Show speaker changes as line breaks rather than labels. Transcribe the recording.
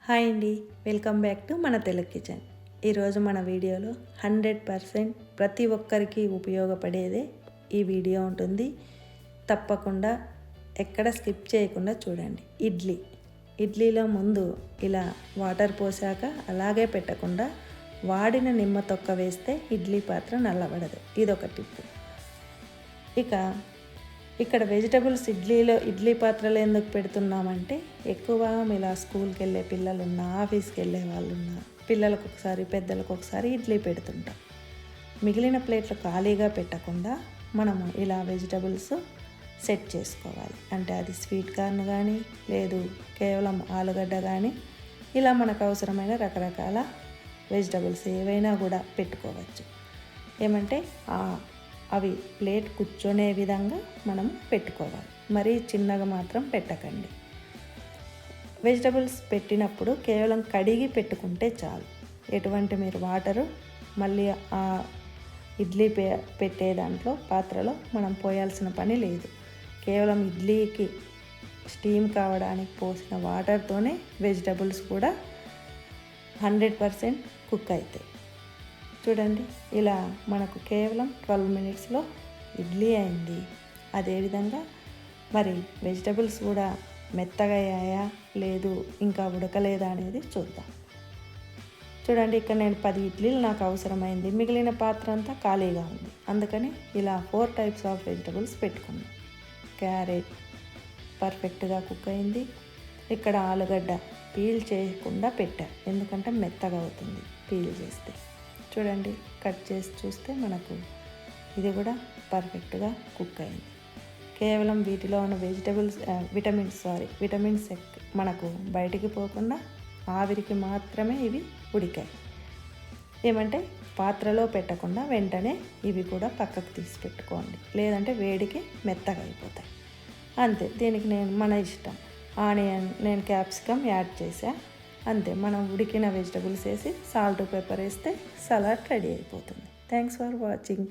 Hi అండి, welcome back to మన Telugu kitchen. ఈరోజు మన వీడియోలో 100% ప్రతి ఒక్కరికి ఉపయోగపడేదే ఈ వీడియో ఉంటుంది. తప్పకుండా ఎక్కడ స్కిప్ చేయకుండా చూడండి. ఇడ్లీలో ముందు ఇలా వాటర్ పోసాక అలాగే పెట్టకుండా వాడిన నిమ్మ తొక్క వేస్తే ఇడ్లీ పాత్ర నల్లబడదు. ఇదొక టిప్. ఇక్కడ వెజిటబుల్స్ ఇడ్లీ పాత్రలు ఎందుకు పెడుతున్నామంటే ఎక్కువ ఇలా స్కూల్కి వెళ్ళే పిల్లలున్నా, ఆఫీస్కి వెళ్ళే వాళ్ళున్నా, పిల్లలకు ఒకసారి పెద్దలకు ఒకసారి ఇడ్లీ పెడుతుంటాం. మిగిలిన ప్లేట్లు ఖాళీగా పెట్టకుండా మనము ఇలా వెజిటబుల్స్ సెట్ చేసుకోవాలి. అంటే అది స్వీట్ కార్న్ కానీ, లేదు కేవలం ఆలుగడ్డ కానీ, ఇలా మనకు అవసరమైన రకరకాల వెజిటబుల్స్ ఏవైనా కూడా పెట్టుకోవచ్చు. ఏమంటే అవి ప్లేట్ కూర్చొనే విధంగా మనం పెట్టుకోవాలి. మరీ చిన్నగా మాత్రం పెట్టకండి. వెజిటబుల్స్ పెట్టినప్పుడు కేవలం కడిగి పెట్టుకుంటే చాలు. ఎటువంటి మీరు వాటరు మళ్ళీ ఆ ఇడ్లీ పెట్టే దాంట్లో పాత్రలో మనం పోయాల్సిన పని లేదు. కేవలం ఇడ్లీకి స్టీమ్ కావడానికి పోసిన వాటర్తోనే వెజిటబుల్స్ కూడా 100% కుక్ అవుతాయి. చూడండి, ఇలా మనకు కేవలం 12 మినిట్స్లో ఇడ్లీ అయింది. అదేవిధంగా మరి వెజిటబుల్స్ కూడా మెత్తగా అయ్యాయా లేదు ఇంకా ఉడకలేదా అనేది చూద్దాం. చూడండి, ఇక్కడ నేను 10 ఇడ్లీలు నాకు అవసరమైంది. మిగిలిన పాత్ర అంతా ఖాళీగా ఉంది. అందుకని ఇలా 4 టైప్స్ ఆఫ్ వెజిటబుల్స్ పెట్టుకున్నాం. క్యారెట్ పర్ఫెక్ట్గా కుక్ అయింది. ఇక్కడ ఆలుగడ్డ పీల్ చేయకుండా పెట్టా, ఎందుకంటే మెత్తగా అవుతుంది పీల్ చేస్తే. చూడండి, కట్ చేసి చూస్తే మనకు ఇది కూడా పర్ఫెక్ట్గా కుక్ అయింది. కేవలం వీటిలో ఉన్న విటమిన్స్ మనకు బయటికి పోకుండా ఆవిరికి మాత్రమే ఇవి ఉడికాయి. ఏమంటే పాత్రలో పెట్టకుండా వెంటనే ఇవి కూడా పక్కకు తీసి పెట్టుకోండి, లేదంటే వేడికి మెత్తగా అయిపోతాయి. అంతే, దీనికి మన ఇష్టం. ఆనియన్ నేను క్యాప్సికమ్ యాడ్ చేసా. అంతే, మనం ఉడికిన వెజిటబుల్స్ వేసి సాల్ట్ పెప్పర్ వేస్తే సలాడ్ రెడీ అయిపోతుంది. Thanks for watching.